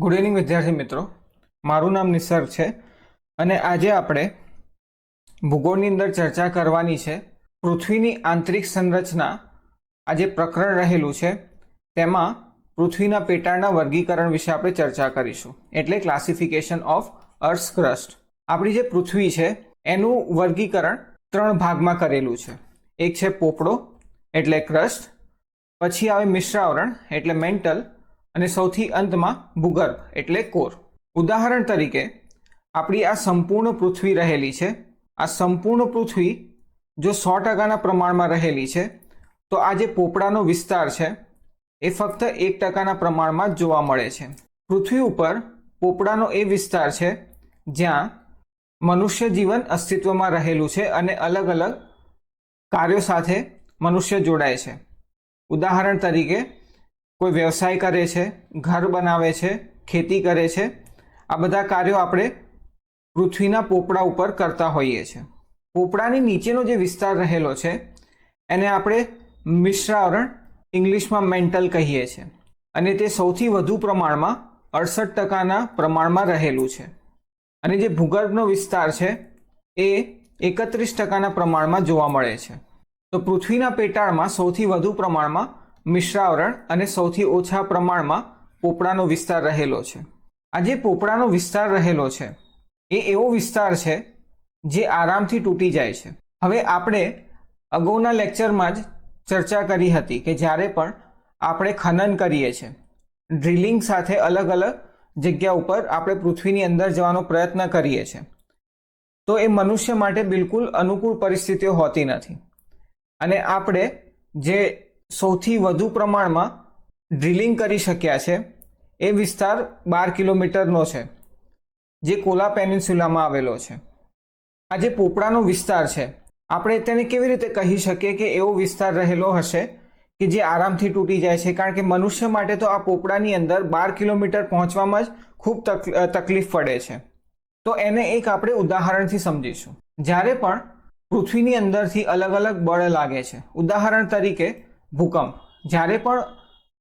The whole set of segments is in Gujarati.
ગુડ ઇવનિંગ વિદ્યાર્થી મિત્રો, મારું નામ નિસર્ગ છે અને આજે આપણે ભૂગોળની અંદર ચર્ચા કરવાની છે પૃથ્વીની આંતરિક સંરચના. આ જે પ્રકરણ રહેલું છે તેમાં પૃથ્વીના પેટાળના વર્ગીકરણ વિશે આપણે ચર્ચા કરીશું, એટલે ક્લાસિફિકેશન ઓફ અર્થ્સ ક્રસ્ટ. આપણી જે પૃથ્વી છે એનું વર્ગીકરણ 3 ભાગમાં કરેલું છે. એક છે પોપડો એટલે ક્રસ્ટ, પછી આવે મિશ્રાવરણ એટલે મેન્ટલ, અને સૌથી અંતમાં ભૂગર્ભ એટલે કોર. ઉદાહરણ તરીકે આપણી આ સંપૂર્ણ પૃથ્વી રહેલી છે. આ સંપૂર્ણ પૃથ્વી જો 100% પ્રમાણમાં રહેલી છે તો આ જે પોપડાનો વિસ્તાર છે એ ફક્ત 1% પ્રમાણમાં જોવા મળે છે. પૃથ્વી ઉપર પોપડાનો એ વિસ્તાર છે જ્યાં મનુષ્ય જીવન અસ્તિત્વમાં રહેલું છે અને અલગ અલગ કાર્યો સાથે મનુષ્ય જોડાય છે. ઉદાહરણ તરીકે કોઈ વ્યવસાય કરે છે, ઘર બનાવે છે, ખેતી કરે છે. આ બધા કાર્યો આપણે પૃથ્વીના પોપડા ઉપર કરતા હોઈએ છીએ. પોપડાની નીચેનો જે વિસ્તાર રહેલો છે એને આપણે મિશ્રાવરણ, ઇંગ્લિશમાં મેન્ટલ કહીએ છીએ, અને તે સૌથી વધુ પ્રમાણમાં 68% પ્રમાણમાં રહેલું છે. અને જે ભૂગર્ભનો વિસ્તાર છે એ 31% પ્રમાણમાં જોવા મળે છે. તો પૃથ્વીના પેટાળમાં સૌથી વધુ પ્રમાણમાં મિશ્રાવરણ અને સૌથી ઓછા પ્રમાણમાં પોપડાનો વિસ્તાર રહેલો છે. આ જે પોપડાનો વિસ્તાર રહેલો છે એ એવો વિસ્તાર છે જે આરામથી તૂટી જાય છે. હવે આપણે અગાઉના લેક્ચરમાં જ ચર્ચા કરી હતી કે જ્યારે પણ આપણે ખનન કરીએ છીએ, ડ્રિલિંગ સાથે અલગ અલગ જગ્યા ઉપર આપણે પૃથ્વીની અંદર જવાનો પ્રયત્ન કરીએ છીએ, તો એ મનુષ્ય માટે બિલકુલ અનુકૂળ પરિસ્થિતિઓ હોતી નથી. અને આપણે જે સૌથી વધુ પ્રમાણમાં ડ્રિલિંગ કરી શક્યા છે એ વિસ્તાર 12 કિલોમીટરનો છે, જે કોલા પેનિન્સ્યુલામાં આવેલો છે. આ જે પોપડાનો વિસ્તાર છે આપણે તેને કેવી રીતે કહી શકીએ કે એવો વિસ્તાર રહેલો હશે કે જે આરામથી તૂટી જાય છે? કારણ કે મનુષ્ય માટે તો આ પોપડાની અંદર 12 કિલોમીટર પહોંચવામાં જ ખૂબ તકલીફ પડે છે. તો એને એક આપણે ઉદાહરણથી સમજીશું. જ્યારે પણ પૃથ્વીની અંદરથી અલગ અલગ બળ લાગે છે, ઉદાહરણ તરીકે ભૂકંપ. જ્યારે પણ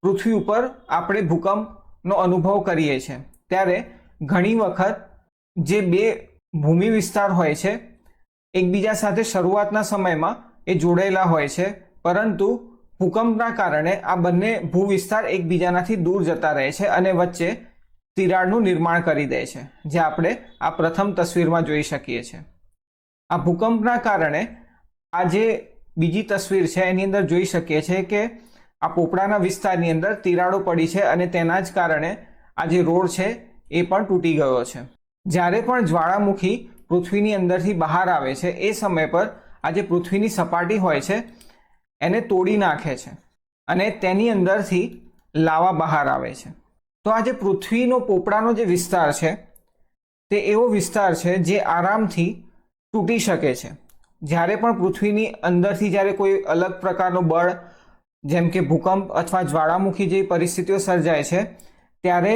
પૃથ્વી ઉપર આપણે ભૂકંપનો અનુભવ કરીએ છીએ ત્યારે ઘણી વખત જે બે ભૂમિ વિસ્તાર હોય છે એકબીજા સાથે શરૂઆતના સમયમાં એ જોડાયેલા હોય છે, પરંતુ ભૂકંપના કારણે આ બંને ભૂવિસ્તાર એકબીજાનાથી દૂર જતા રહે છે અને વચ્ચે તિરાડનું નિર્માણ કરી દે છે, જે આપણે આ પ્રથમ તસવીરમાં જોઈ શકીએ છીએ. આ ભૂકંપના કારણે આ જે બીજી તસવીર છે એની અંદર જોઈ શકીએ છીએ કે આ પોપડાના વિસ્તારની અંદર તિરાડો પડી છે અને તેના જ કારણે આ જે રોડ છે એ પણ તૂટી ગયો છે. જ્યારે પણ જ્વાળામુખી પૃથ્વીની અંદરથી બહાર આવે છે એ સમય પર આ જે પૃથ્વીની સપાટી હોય છે એને તોડી નાખે છે અને તેની અંદરથી લાવા બહાર આવે છે. તો આ જે પૃથ્વીનો પોપડાનો જે વિસ્તાર છે તે એવો વિસ્તાર છે જે આરામથી તૂટી શકે છે. જ્યારે પણ પૃથ્વીની અંદરથી જ્યારે કોઈ અલગ પ્રકારનો બળ, જેમ કે ભૂકંપ અથવા જ્વાળામુખી જેવી પરિસ્થિતિઓ સર્જાય છે ત્યારે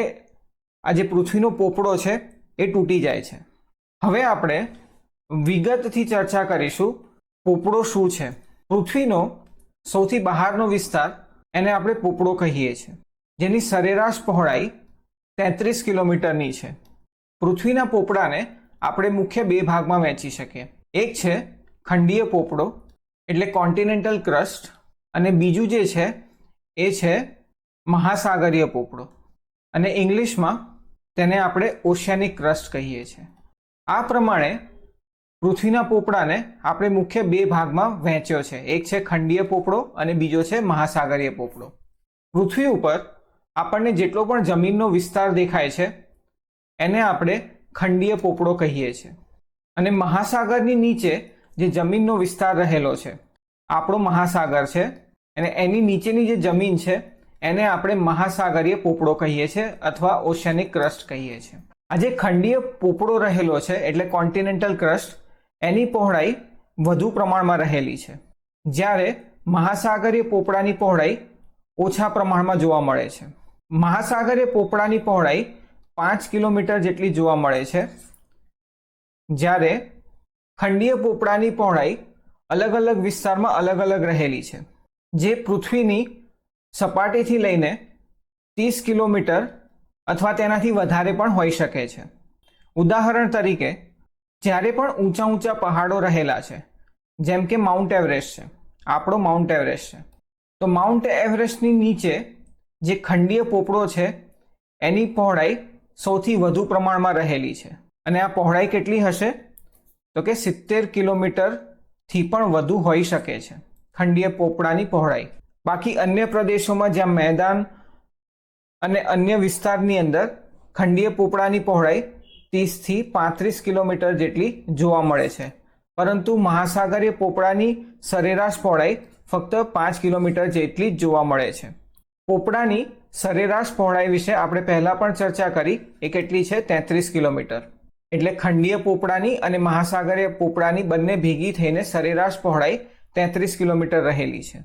આ જે પૃથ્વીનો પોપડો છે એ તૂટી જાય છે. હવે આપણે વિગતથી ચર્ચા કરીશું પોપડો શું છે. પૃથ્વીનો સૌથી બહારનો વિસ્તાર એને આપણે પોપડો કહીએ છીએ, જેની સરેરાશ પહોળાઈ 33 કિલોમીટરની છે. પૃથ્વીના પોપડાને આપણે મુખ્ય 2 ભાગમાં વહેંચી શકીએ. એક છે ખંડીય પોપડો એટલે કોન્ટિનેન્ટલ ક્રસ્ટ, અને બીજું જે છે એ છે મહાસાગરીય પોપડો, અને ઇંગ્લિશમાં તેને આપણે ઓશિયાનિક ક્રસ્ટ કહીએ છીએ. આ પ્રમાણે પૃથ્વીના પોપડાને આપણે મુખ્ય 2 ભાગમાં વહેંચ્યો છે. એક છે ખંડીય પોપડો અને બીજો છે મહાસાગરીય પોપડો. પૃથ્વી ઉપર આપણને જેટલો પણ જમીનનો વિસ્તાર દેખાય છે એને આપણે ખંડીય પોપડો કહીએ છીએ, અને મહાસાગરની નીચે જે જમીનનો વિસ્તાર રહેલો છે, આપણો મહાસાગર છે, અને એની નીચેની જે જમીન છે એને આપણે મહાસાગરીય પોપડો કહીએ છીએ અથવા ઓશિયાનિક ક્રસ્ટ કહીએ છીએ. આ જે ખંડીય પોપડો રહેલો છે એટલે કોન્ટિનેન્ટલ ક્રસ્ટ, એની પહોળાઈ વધુ પ્રમાણમાં રહેલી છે, જ્યારે મહાસાગરીય પોપડાની પહોળાઈ ઓછા પ્રમાણમાં જોવા મળે છે. મહાસાગરીય પોપડાની પહોળાઈ 5 કિલોમીટર જેટલી જોવા મળે છે, જ્યારે ખંડીય પોપડાની પહોળાઈ અલગ અલગ વિસ્તારમાં અલગ અલગ રહેલી છે, જે પૃથ્વીની સપાટીથી લઈને 30 કિલોમીટર અથવા તેનાથી વધારે પણ હોઈ શકે છે. ઉદાહરણ તરીકે જ્યારે પણ ઊંચા ઊંચા પહાડો રહેલા છે, જેમ કે માઉન્ટ એવરેસ્ટ છે, આપણો માઉન્ટ એવરેસ્ટ છે, તો માઉન્ટ એવરેસ્ટની નીચે જે ખંડીય પોપડો છે એની પહોળાઈ સૌથી વધુ પ્રમાણમાં રહેલી છે. અને આ પહોળાઈ કેટલી હશે? તો કે 70 કિલોમીટરથી પણ વધુ હોઈ શકે છે ખંડીય પોપડાની પહોળાઈ. બાકી અન્ય પ્રદેશોમાં જ્યાં મેદાન અને અન્ય વિસ્તારની અંદર ખંડીય પોપડાની પહોળાઈ 30 થી 35 કિલોમીટર જેટલી જોવા મળે છે, પરંતુ મહાસાગરીય પોપડાની સરેરાશ પહોળાઈ ફક્ત 5 કિલોમીટર જેટલી જ જોવા મળે છે. પોપડાની સરેરાશ પહોળાઈ વિશે આપણે પહેલા પણ ચર્ચા કરી, એ કેટલી છે? 33 કિલોમીટર. એટલે ખંડીય પોપડાની અને મહાસાગરીય પોપડાની બંને ભેગી થઈને સરેરાશ પહોળાઈ 33 કિલોમીટર રહેલી છે.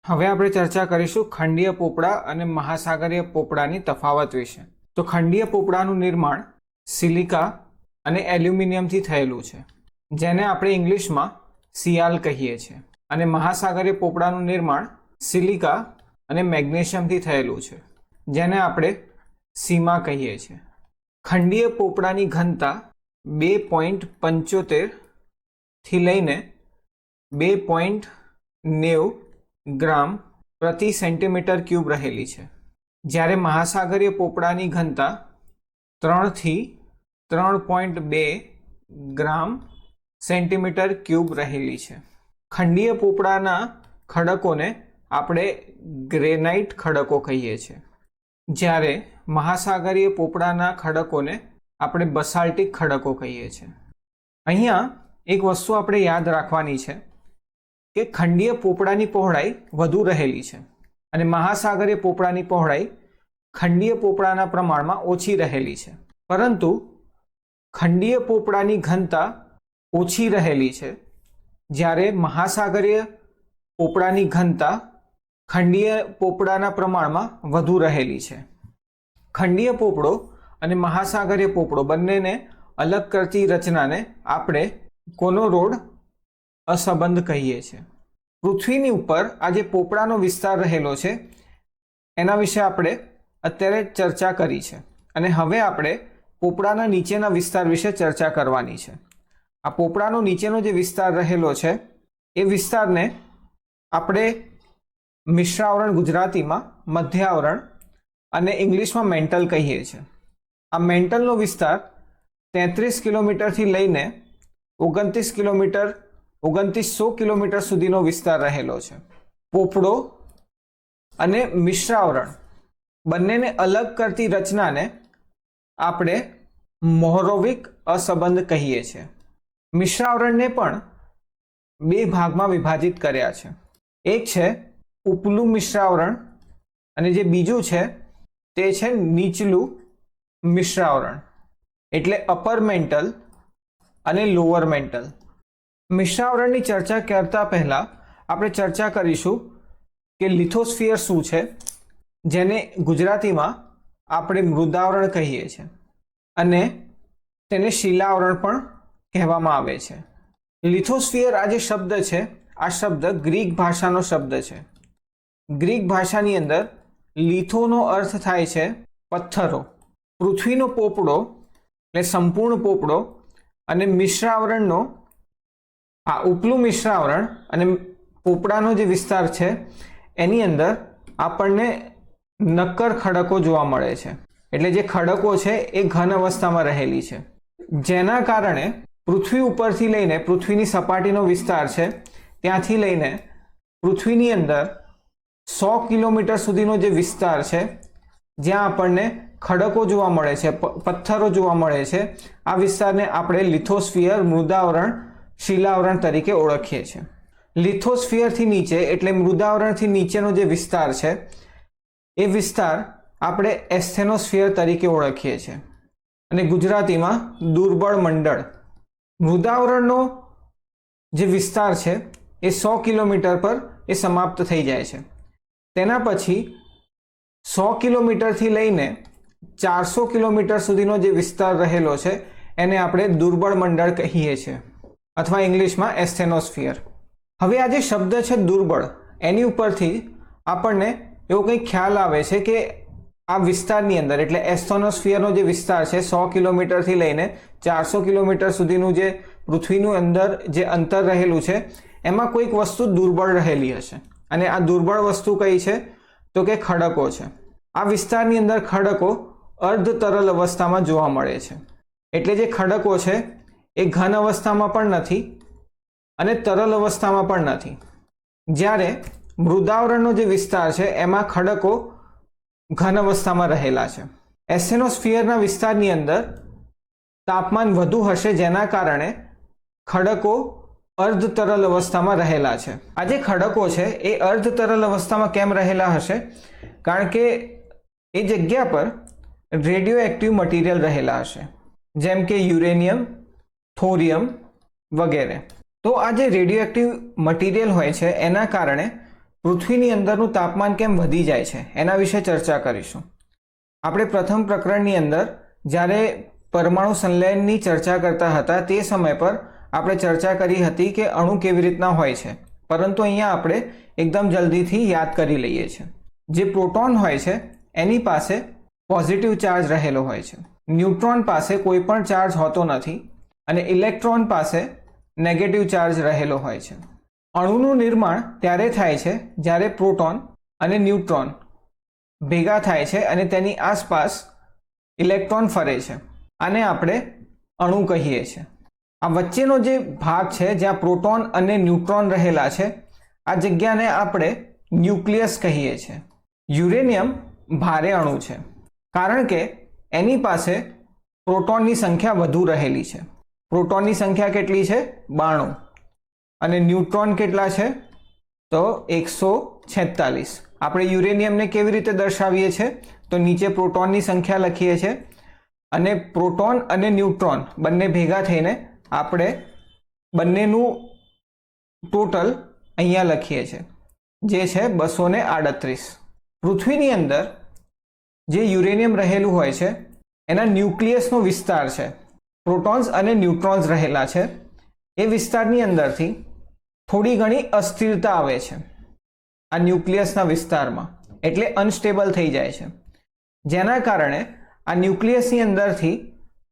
હવે આપણે ચર્ચા કરીશું ખંડીય પોપડા અને મહાસાગરીય પોપડાની તફાવત વિશે. તો ખંડીય પોપડાનું નિર્માણ સિલિકા અને એલ્યુમિનિયમથી થયેલું છે, જેને આપણે ઇંગ્લિશમાં સિયાલ કહીએ છીએ. અને મહાસાગરીય પોપડાનું નિર્માણ સિલિકા અને મેગ્નેશિયમથી થયેલું છે, જેને આપણે સીમા કહીએ છીએ. ખંડીય પોપડાની ઘનતા 2.75 થી લઈને 2.90 ગ્રામ પ્રતિ સેન્ટીમીટર ક્યુબ રહેલી છે, જ્યારે મહાસાગરીય પોપડાની ઘનતા 3 થી 3.2 ગ્રામ સેન્ટીમીટર ક્યુબ રહેલી છે. ખંડીય પોપડાના ખડકોને આપણે ગ્રેનાઇટ ખડકો કહીએ છીએ, જ્યારે મહાસાગરીય પોપડાના ખડકોને આપણે બસાલ્ટિક ખડકો કહીએ છીએ. અહીંયા એક વસ્તુ આપણે યાદ રાખવાની છે કે ખંડીય પોપડાની પહોળાઈ વધુ રહેલી છે અને મહાસાગરીય પોપડાની પહોળાઈ ખંડીય પોપડાના પ્રમાણમાં ઓછી રહેલી છે. પરંતુ ખંડીય પોપડાની ઘનતા ઓછી રહેલી છે, જ્યારે મહાસાગરીય પોપડાની ઘનતા ખંડીય પોપડાના પ્રમાણમાં વધુ રહેલી છે. ખંડીય પોપડો અને મહાસાગરીય પોપડો બંનેને અલગ કરતી રચનાને આપણે કોનોરોડ અસંબંધ કહીએ છીએ. પૃથ્વીની ઉપર આ જે પોપડાનો વિસ્તાર રહેલો છે એના વિશે આપણે અત્યારે ચર્ચા કરી છે, અને હવે આપણે પોપડાના નીચેના વિસ્તાર વિશે ચર્ચા કરવાની છે. આ પોપડાનો નીચેનો જે વિસ્તાર રહેલો છે એ વિસ્તારને આપણે મિશ્રાવરણ ગુજરાતીમાં મધ્યાવરણ અને ઇંગ્લિશમાં મેન્ટલ કહીએ છીએ. આ મેન્ટલનો વિસ્તાર 33 કિલોમીટરથી લઈને 2900 કિલોમીટર સુધીનો વિસ્તાર રહેલો છે. પોપડો અને મિશ્રાવરણ બંનેને અલગ કરતી રચનાને આપણે મોહરોવિક અસંબંધ કહીએ છીએ. મિશ્રાવરણને પણ બે ભાગમાં વિભાજિત કર્યા છે. એક છે ઉપલું મિશ્રાવરણ અને જે બીજું છે તે છે નીચલું મિશ્રાવરણ, એટલે અપર મેન્ટલ અને લોઅર મેન્ટલ. મિશ્રાવરણની ચર્ચા કરતા પહેલા આપણે ચર્ચા કરીશું કે લિથોસ્ફિયર શું છે, જેને ગુજરાતીમાં આપણે મૃદાવરણ કહીએ છીએ અને તેને શિલાવરણ પણ કહેવામાં આવે છે. લિથોસ્ફિયર આ જે શબ્દ છે, આ શબ્દ ગ્રીક ભાષાનો શબ્દ છે. ગ્રીક ભાષાની અંદર લિથોનો અર્થ થાય છે પથ્થરો. પૃથ્વીનો પોપડો એટલે સંપૂર્ણ પોપડો અને મિશ્રાવરણનો આ ઉપલું મિશ્રાવરણ અને પોપડાનો જે વિસ્તાર છે એની અંદર આપણને નક્કર ખડકો જોવા મળે છે. એટલે જે ખડકો છે એ ઘન અવસ્થામાં રહેલી છે, જેના કારણે પૃથ્વી ઉપરથી લઈને પૃથ્વીની સપાટીનો વિસ્તાર છે ત્યાંથી લઈને પૃથ્વીની અંદર 100 કિલોમીટર સુધીનો જે વિસ્તાર છે જ્યાં આપણને ખડકો જોવા મળે છે, પથ્થરો જોવા મળે છે, આ વિસ્તારને આપણે લિથોસ્ફિયર, મૃદાવરણ, શિલાવરણ તરીકે ઓળખીએ છીએ. લિથોસ્ફિયરથી નીચે એટલે મૃદાવરણથી નીચેનો જે વિસ્તાર છે એ વિસ્તાર આપણે એસ્થેનોસ્ફિયર તરીકે ઓળખીએ છીએ અને ગુજરાતીમાં દુર્બળ મંડળ. મૃદાવરણનો જે વિસ્તાર છે એ 100 કિલોમીટર પર એ સમાપ્ત થઈ જાય છે. તેના પછી 100 કિલોમીટરથી લઈને 400 કિલોમીટર સુધીનો જે વિસ્તાર રહેલો છે એને આપણે દુર્બળ મંડળ કહીએ છીએ અથવા ઇંગ્લિશમાં એસ્થેનોસ્ફિયર. હવે આ જે શબ્દ છે દુર્બળ, એની ઉપરથી આપણને એવો કંઈક ખ્યાલ આવે છે કે આ વિસ્તારની અંદર એટલે એસ્ટ્રોનોસ્ફિયરનો જે વિસ્તાર છે 100 કિલોમીટરથી લઈને 400 કિલોમીટર સુધીનું જે પૃથ્વીનું અંદર જે અંતર રહેલું છે એમાં કોઈક વસ્તુ દુર્બળ રહેલી હશે અને આ દુર્બળ વસ્તુ કઈ છે તો કે ખડકો છે. આ વિસ્તારની અંદર ખડકો અર્ધ તરલ અવસ્થામાં જોવા મળે છે. એટલે જે ખડકો છે એ ઘન અવસ્થામાં પણ નથી અને તરલ અવસ્થામાં પણ નથી. જ્યારે મૃદાવરણનો જે વિસ્તાર છે એમાં ખડકો ઘન અવસ્થામાં રહેલા છે. એસ્ટેનોસ્ફિયરના વિસ્તારની અંદર તાપમાન વધુ હશે જેના કારણે ખડકો અર્ધ તરલ અવસ્થામાં રહેલા છે. આ જે ખડકો છે એ અર્ધ તરલ અવસ્થામાં કેમ રહેલા હશે? કારણ કે એ જગ્યા પર રેડિયો એક્ટિવ મટીરિયલ રહેલા હશે, જેમ કે યુરેનિયમ, થોરિયમ વગેરે. તો આ જે રેડિયો એક્ટિવ મટીરિયલ હોય છે એના કારણે પૃથ્વીની અંદરનું તાપમાન કેમ વધી જાય છે એના વિશે ચર્ચા કરીશું. આપણે પ્રથમ પ્રકરણની અંદર જ્યારે પરમાણુ સંલયનની ચર્ચા કરતા હતા તે સમય પર આપણે ચર્ચા કરી હતી કે અણુ કેવી રીતના હોય છે, પરંતુ અહીંયા આપણે એકદમ જલ્દીથી યાદ કરી લઈએ છીએ. જે પ્રોટોન હોય છે એની પાસે પોઝિટિવ ચાર્જ રહેલો હોય છે, ન્યુટ્રોન પાસે કોઈ પણ ચાર્જ હોતો નથી અને ઇલેક્ટ્રોન પાસે નેગેટિવ ચાર્જ રહેલો હોય છે. અણુનું નિર્માણ ત્યારે થાય છે જ્યારે પ્રોટોન અને ન્યુટ્રોન ભેગા થાય છે અને તેની આસપાસ ઇલેક્ટ્રોન ફરે છે. આને આપણે અણુ કહીએ છીએ. આ વચ્ચેનો જે ભાગ છે જ્યાં પ્રોટોન અને ન્યુટ્રોન રહેલા છે આ જગ્યાને આપણે ન્યુક્લિયસ કહીએ છીએ. યુરેનિયમ ભારે અણુ છે કારણ કે એની પાસે પ્રોટોનની સંખ્યા વધુ રહેલી છે. પ્રોટોનની સંખ્યા કેટલી છે? 92. અને ન્યુટ્રોન કેટલા છે? તો 146. આપણે યુરેનિયમને કેવી રીતે દર્શાવીએ છીએ? તો નીચે પ્રોટોનની સંખ્યા લખીએ છીએ અને પ્રોટોન અને ન્યુટ્રોન બંને ભેગા થઈને આપણે બંનેનું ટોટલ અહીંયા લખીએ છીએ જે છે 238. પૃથ્વીની અંદર જે યુરેનિયમ રહેલું હોય છે એના ન્યુક્લિયસનો વિસ્તાર છે, પ્રોટોન્સ અને ન્યુટ્રોન્સ રહેલા છે. એ વિસ્તારની અંદરથી થોડી ઘણી અસ્થિરતા આવે છે આ ન્યુક્લિયસના વિસ્તારમાં, એટલે અનસ્ટેબલ થઈ જાય છે, જેના કારણે આ ન્યુક્લિયસની અંદરથી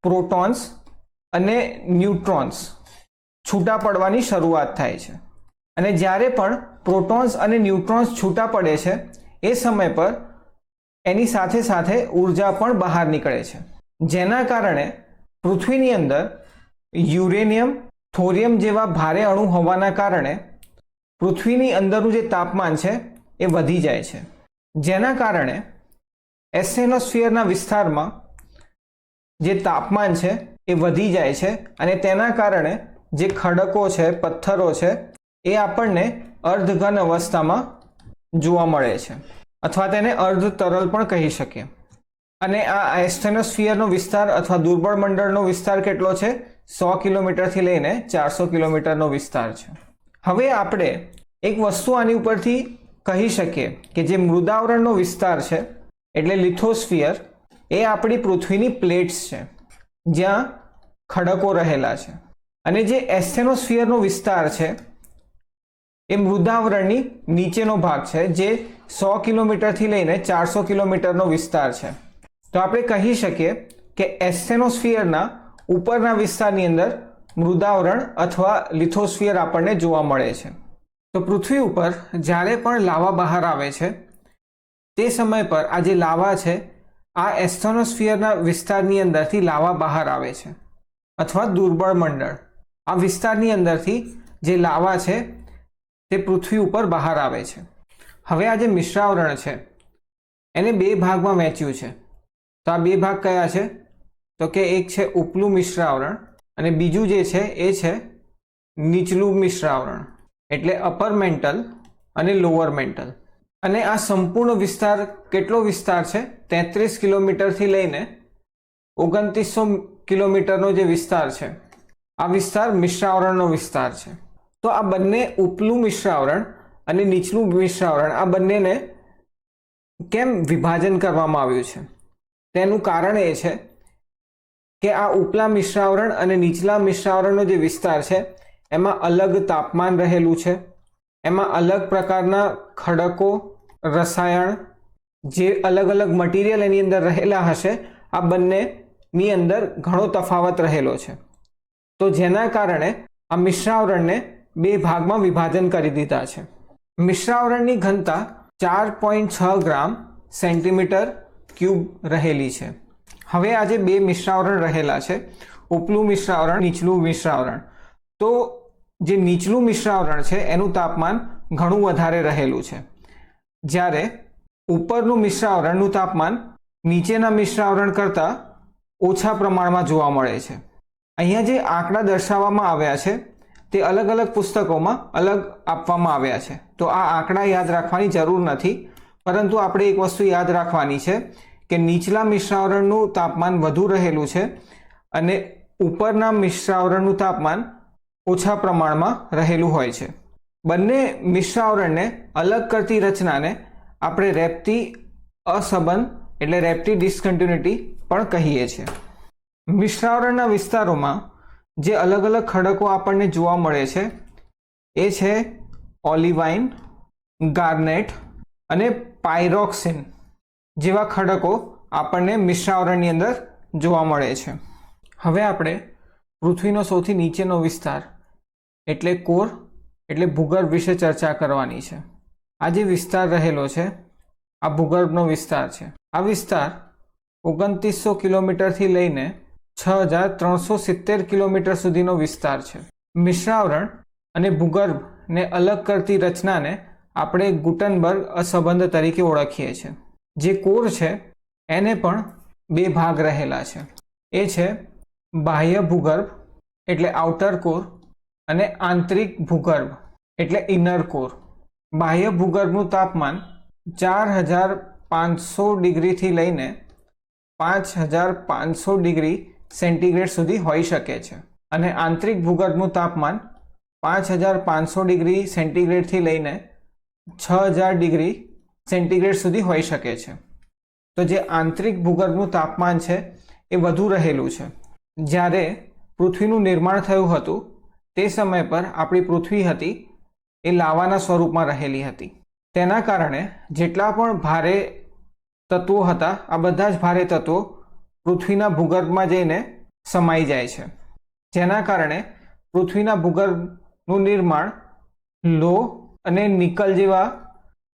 પ્રોટોન્સ અને ન્યુટ્રોન્સ છૂટા પડવાની શરૂઆત થાય છે. અને જ્યારે પણ પ્રોટોન્સ અને ન્યુટ્રોન્સ છૂટા પડે છે એ સમય પર એની સાથે સાથે ઉર્જા પણ બહાર નીકળે છે, જેના કારણે પૃથ્વીની અંદર યુરેનિયમ, થોરિયમ જેવા ભારે અણુ હોવાના કારણે પૃથ્વીની અંદરનું જે તાપમાન છે એ વધી જાય છે, જેના કારણે એસ્ટેનોસ્ફિયરના વિસ્તારમાં જે તાપમાન છે એ વધી જાય છે અને તેના કારણે જે ખડકો છે, પથ્થરો છે એ આપણને અર્ધઘન અવસ્થામાં જોવા મળે છે અથવા તેને અર્ધ તરલ પણ કહી શકીએ. અને આ એસ્ટેનોસ્ફિયરનો વિસ્તાર અથવા દુર્બળ મંડળનો વિસ્તાર કેટલો છે? 100 કિલોમીટરથી લઈને 400 કિલોમીટરનો વિસ્તાર છે. હવે આપણે એક વસ્તુ આની ઉપરથી કહી શકીએ કે જે મૃદાવરણનો વિસ્તાર છે એટલે લિથોસ્ફિયર એ આપણી પૃથ્વીની પ્લેટ્સ છે જ્યાં ખડકો રહેલા છે. અને જે એસ્ટેનોસ્ફિયરનો વિસ્તાર છે એ મૃદાવરણની નીચેનો ભાગ છે જે 100 કિલોમીટરથી લઈને 400 કિલોમીટરનો વિસ્તાર છે. તો આપણે કહી શકીએ કે એસ્ટેનોસ્ફિયરના ઉપરના વિસ્તારની અંદર મૃદાવરણ અથવા લિથોસ્ફિયર આપણને જોવા મળે છે. તો પૃથ્વી ઉપર જ્યારે પણ લાવા બહાર આવે છે તે સમય પર આ જે લાવા છે આ એસ્ટેનોસ્ફિયરના વિસ્તારની અંદરથી લાવા બહાર આવે છે અથવા દુર્બળ મંડળ આ વિસ્તારની અંદરથી જે લાવા છે તે પૃથ્વી ઉપર બહાર આવે છે. હવે આ જે મિશ્રાવરણ છે એને બે ભાગમાં વહેંચ્યું છે. તો આ બે ભાગ કયા છે? તો કે એક છે ઉપલું મિશ્રાવરણ અને બીજું જે છે એ છે નીચલું મિશ્રાવરણ એટલે અપર મેન્ટલ અને લોઅર મેન્ટલ. અને આ સંપૂર્ણ વિસ્તાર કેટલો વિસ્તાર છે? 33 કિલોમીટરથી લઈને 2900 કિલોમીટરનો જે વિસ્તાર છે આ વિસ્તાર મિશ્રાવરણનો વિસ્તાર છે. તો આ બંને ઉપલું મિશ્રાવરણ અને નીચલું મિશ્રાવરણ આ બંનેને કેમ વિભાજન કરવામાં આવ્યું છે? તેનું કારણ એ છે કે આ ઉપલા મિશ્રાવરણ અને નીચલા મિશ્રાવરણનો જે વિસ્તાર છે એમાં અલગ તાપમાન રહેલું છે, એમાં અલગ પ્રકારના ખડકો, રસાયણ જે અલગ અલગ મટીરિયલ એની અંદર રહેલા હશે આ બંનેની અંદર ઘણો તફાવત રહેલો છે. તો જેના કારણે આ મિશ્રાવરણને બે ભાગમાં વિભાજન કરી દીધા છે. મિશ્રાવરણની ઘનતા 4.6 ગ્રામ સેન્ટીમીટર ક્યુબ રહેલી છે. હવે આજે બે મિશ્રાવરણ રહેલા છે, ઉપલું મિશ્રાવરણ, નીચલું મિશ્રાવરણ. તો જે નીચલું મિશ્રાવરણ છે એનું તાપમાન ઘણું વધારે રહેલું છે, જ્યારે ઉપરનું મિશ્રાવરણનું તાપમાન નીચેના મિશ્રાવરણ કરતાં ઓછા પ્રમાણમાં જોવા મળે છે. અહીંયા જે આંકડા દર્શાવવામાં આવ્યા છે તે અલગ અલગ પુસ્તકોમાં અલગ આપવામાં આવ્યા છે. તો આ આંકડા યાદ રાખવાની જરૂર નથી, પરંતુ આપણે એક વસ્તુ યાદ રાખવાની છે કે નીચલા મિશ્રાવરણનું તાપમાન વધુ રહેલું છે અને ઉપરના મિશ્રાવરણનું તાપમાન ઓછા પ્રમાણમાં રહેલું હોય છે. બંને મિશ્રાવરણને અલગ કરતી રચનાને આપણે રેપતી અસંબંધ એટલે રેપતી ડિસકન્ટિન્યુટી પણ કહીએ છીએ. મિશ્રાવરણના વિસ્તારોમાં જે અલગ અલગ ખડકો આપણને જોવા મળે છે એ છે ઓલિવાઇન, ગાર્નેટ અને પાયરોક્સિન જેવા ખડકો આપણને મિશ્રાવરણની અંદર જોવા મળે છે. હવે આપણે પૃથ્વીનો સૌથી નીચેનો વિસ્તાર એટલે કોર એટલે ભૂગર્ભ વિશે ચર્ચા કરવાની છે. આ જે વિસ્તાર રહેલો છે આ ભૂગર્ભનો વિસ્તાર છે. આ વિસ્તાર 2900 કિલોમીટરથી લઈને 6370 કિલોમીટર સુધીનો વિસ્તાર છે. મિશ્રાવરણ અને ભૂગર્ભને અલગ કરતી રચનાને આપણે ગુટનબર્ગ અસંબંધ તરીકે ઓળખીએ છીએ. જે કોર છે એને પણ બે ભાગ રહેલા છે. એ છે બાહ્ય ભૂગર્ભ એટલે આઉટર કોર અને આંતરિક ભૂગર્ભ એટલે ઇનર કોર. બાહ્ય ભૂગર્ભનું તાપમાન 4500 ડિગ્રીથી લઈને 5500 ડિગ્રી સેન્ટીગ્રેડ સુધી હોઈ શકે છે અને આંતરિક ભૂગર્ભનું તાપમાન 5500 ડિગ્રી સેન્ટીગ્રેડથી લઈને 6000 ડિગ્રી સેન્ટીગ્રેડ સુધી હોઈ શકે છે. તો જે આંતરિક ભૂગર્ભનું તાપમાન છે એ વધુ રહેલું છે. જ્યારે પૃથ્વીનું નિર્માણ થયું હતું તે સમય પર આપણી પૃથ્વી હતી એ લાવાના સ્વરૂપમાં રહેલી હતી. તેના કારણે જેટલા પણ ભારે તત્વો હતા આ બધા જ ભારે તત્વો પૃથ્વીના ભૂગર્ભમાં જઈને સમાઈ જાય છે, જેના કારણે પૃથ્વીના ભૂગર્ભનું નિર્માણ લોહ અને નિકલ જેવા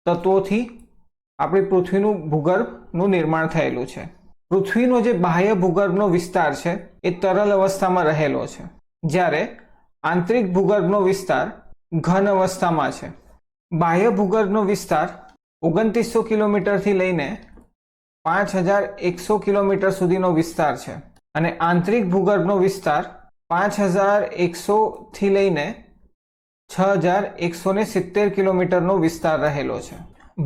તત્વોથી આપણી પૃથ્વીનું ભૂગર્ભનું નિર્માણ થયેલું છે. પૃથ્વીનો જે બાહ્ય ભૂગર્ભનો વિસ્તાર છે એ તરલ અવસ્થામાં રહેલો છે, જ્યારે આંતરિક ભૂગર્ભનો વિસ્તાર ઘન અવસ્થામાં છે. બાહ્ય ભૂગર્ભનો વિસ્તાર 2900 કિલોમીટરથી લઈને 5100 કિલોમીટર સુધીનો વિસ્તાર છે અને આંતરિક ભૂગર્ભનો વિસ્તાર 5100થી લઈને 6170 કિલોમીટરનો વિસ્તાર રહેલો છે.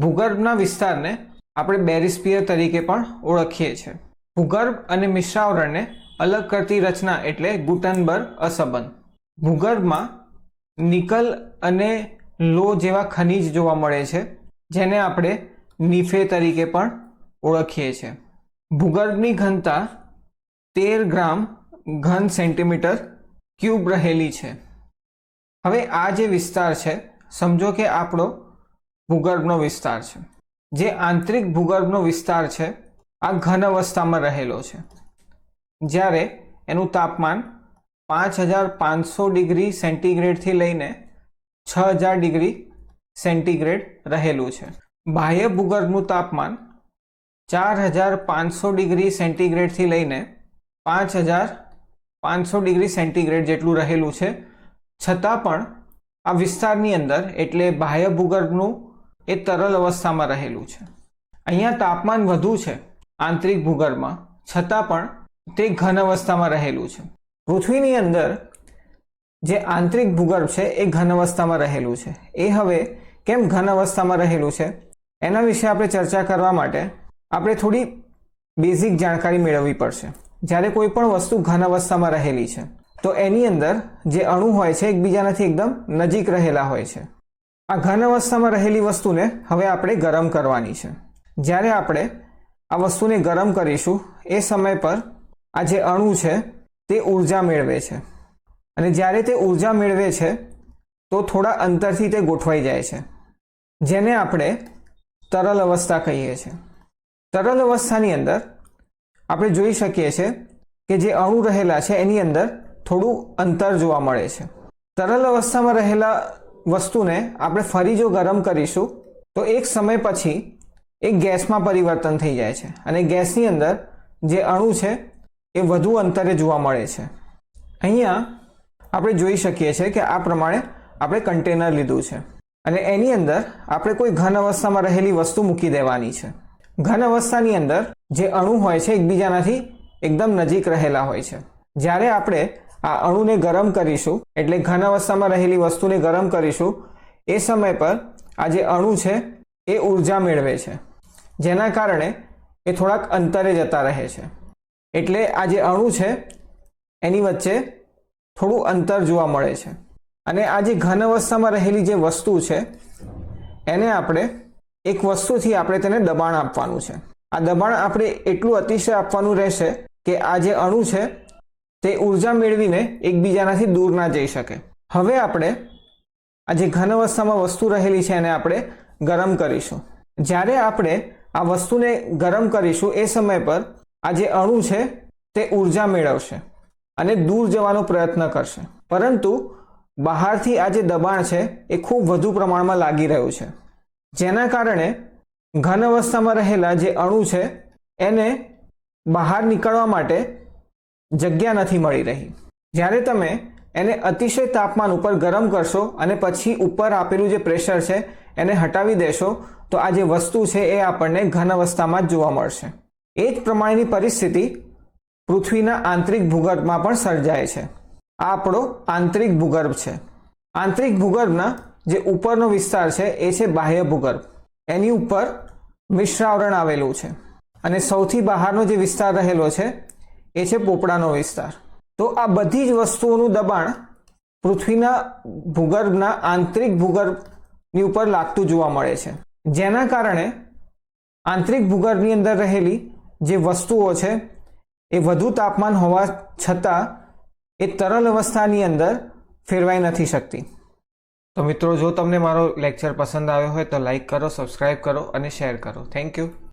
ભૂગર્ભના વિસ્તારને આપણે બેરિસ્ફિયર તરીકે પણ ઓળખીએ છીએ. ભૂગર્ભ અને મિશ્રાવરણને અલગ કરતી રચના એટલે ગુટનબર્ગ અસંબંધ. ભૂગર્ભમાં નિકલ અને લોહ જેવા ખનિજ જોવા મળે છે, જેને આપણે નિફે તરીકે પણ ઓળખીએ છીએ. ભૂગર્ભની ઘનતા 13 ગ્રામ ઘન સેન્ટીમીટર ક્યુબ રહેલી છે. હવે આ જે વિસ્તાર છે સમજો કે આપણો ભૂગર્ભનો વિસ્તાર છે. જે આંતરિક ભૂગર્ભનો વિસ્તાર છે આ ઘન અવસ્થામાં રહેલો છે, જ્યારે એનું તાપમાન 5500 ડિગ્રી સેન્ટીગ્રેડથી લઈને 6000 ડિગ્રી સેન્ટીગ્રેડ રહેલું છે. બાહ્ય ભૂગર્ભનું તાપમાન 4500 ડિગ્રી સેન્ટીગ્રેડથી લઈને 5500 ડિગ્રી સેન્ટીગ્રેડ જેટલું રહેલું છે. છતાં પણ આ વિસ્તારની અંદર એટલે બાહ્ય ભૂગર્ભનું એ તરલ અવસ્થામાં રહેલું છે. અહીંયા તાપમાન વધુ છે આંતરિક ભૂગર્ભમાં, છતાં પણ તે ઘન અવસ્થામાં રહેલું છે. પૃથ્વીની અંદર જે આંતરિક ભૂગર્ભ છે એ ઘન અવસ્થામાં રહેલું છે. એ હવે કેમ ઘન અવસ્થામાં રહેલું છે એના વિશે આપણે ચર્ચા કરવા માટે આપણે થોડી બેઝિક જાણકારી મેળવવી પડશે. જ્યારે કોઈ પણ વસ્તુ ઘન અવસ્થામાં રહેલી છે તો એની અંદર જે અણુ હોય છે એકબીજાનાથી એકદમ નજીક રહેલા હોય છે. આ ઘન અવસ્થામાં રહેલી વસ્તુને હવે આપણે ગરમ કરવાની છે. જ્યારે આપણે આ વસ્તુને ગરમ કરીશું એ સમય પર આ જે અણુ છે તે ઉર્જા મેળવે છે અને જ્યારે તે ઉર્જા મેળવે છે તો થોડા અંતરથી તે ગોઠવાઈ જાય છે, જેને આપણે તરલ અવસ્થા કહીએ છીએ. તરલ અવસ્થાની અંદર આપણે જોઈ શકીએ છીએ કે જે અણુ રહેલા છે એની અંદર થોડું અંતર જોવા મળે છે. તરલ અવસ્થામાં રહેલા વસ્તુને આપણે ફરી જો ગરમ કરીશું તો એક સમય પછી એક ગેસમાં પરિવર્તન થઈ જાય છે અને ગેસની અંદર જે અણુ છે એ વધુ અંતરે જોવા મળે છે. અહીંયા આપણે જોઈ શકીએ છીએ કે આ પ્રમાણે આપણે કન્ટેનર લીધું છે અને એની અંદર આપણે કોઈ ઘન અવસ્થામાં રહેલી વસ્તુ મૂકી દેવાની છે. ઘન અવસ્થાની અંદર જે અણુ હોય છે એકબીજાનાથી એકદમ નજીક રહેલા હોય છે. જ્યારે આપણે આ અણુને ગરમ કરીશું એટલે ઘન અવસ્થામાં રહેલી વસ્તુને ગરમ કરીશું એ સમય પર આ જે અણુ છે એ ઉર્જા મેળવે છે, જેના કારણે એ થોડાક અંતરે જતા રહે છે. એટલે આ જે અણુ છે એની વચ્ચે થોડું અંતર જોવા મળે છે અને આ જે ઘન અવસ્થામાં રહેલી જે વસ્તુ છે એને આપણે એક વસ્તુથી આપણે તેને દબાણ આપવાનું છે. આ દબાણ આપણે એટલું અતિશય આપવાનું રહેશે કે આ જે અણુ છે તે ઉર્જા મેળવીને એકબીજાનાથી દૂર ના જઈ શકે. હવે આપણે આ જે ઘન અવસ્થામાં વસ્તુ રહેલી છે એને આપણે ગરમ કરીશું. જ્યારે આપણે આ વસ્તુને ગરમ કરીશું એ સમય પર આ જે અણુ છે તે ઉર્જા મેળવશે અને દૂર જવાનો પ્રયત્ન કરશે, પરંતુ બહારથી આ જે દબાણ છે એ ખૂબ વધુ પ્રમાણમાં લાગી રહ્યું છે, જેના કારણે ઘન અવસ્થામાં રહેલા જે અણુ છે એને બહાર નીકળવા માટે જગ્યા નથી મળી રહી. જ્યારે તમે એને અતિશય તાપમાન ઉપર ગરમ કરશો અને પછી ઉપર આપેલું જે પ્રેશર છે એને હટાવી દેશો તો આ જે વસ્તુ છે એ આપણને ઘન અવસ્થામાં જ જોવા મળશે. એ જ પ્રમાણેની પરિસ્થિતિ પૃથ્વીના આંતરિક ભૂગર્ભમાં પણ સર્જાય છે. આ આપણો આંતરિક ભૂગર્ભ છે. આંતરિક ભૂગર્ભના જે ઉપરનો વિસ્તાર છે એ છે બાહ્ય ભૂગર્ભ. એની ઉપર મિશ્રાવરણ આવેલું છે અને સૌથી બહારનો જે વિસ્તાર રહેલો છે એ છે પોપડાનો વિસ્તાર. તો આ બધી જ વસ્તુઓનું દબાણ પૃથ્વીના ભૂગર્ભના આંતરિક ભૂગર્ભની ઉપર લાગતું જોવા મળે છે, જેના કારણે આંતરિક ભૂગર્ભની અંદર રહેલી જે વસ્તુઓ છે એ વધુ તાપમાન હોવા છતાં એ તરલ અવસ્થાની અંદર ફેરવાઈ નથી શકતી. તો મિત્રો, જો તમને મારો લેક્ચર પસંદ આવ્યો હોય તો લાઈક કરો, સબસ્ક્રાઈબ કરો અને શેર કરો. Thank you.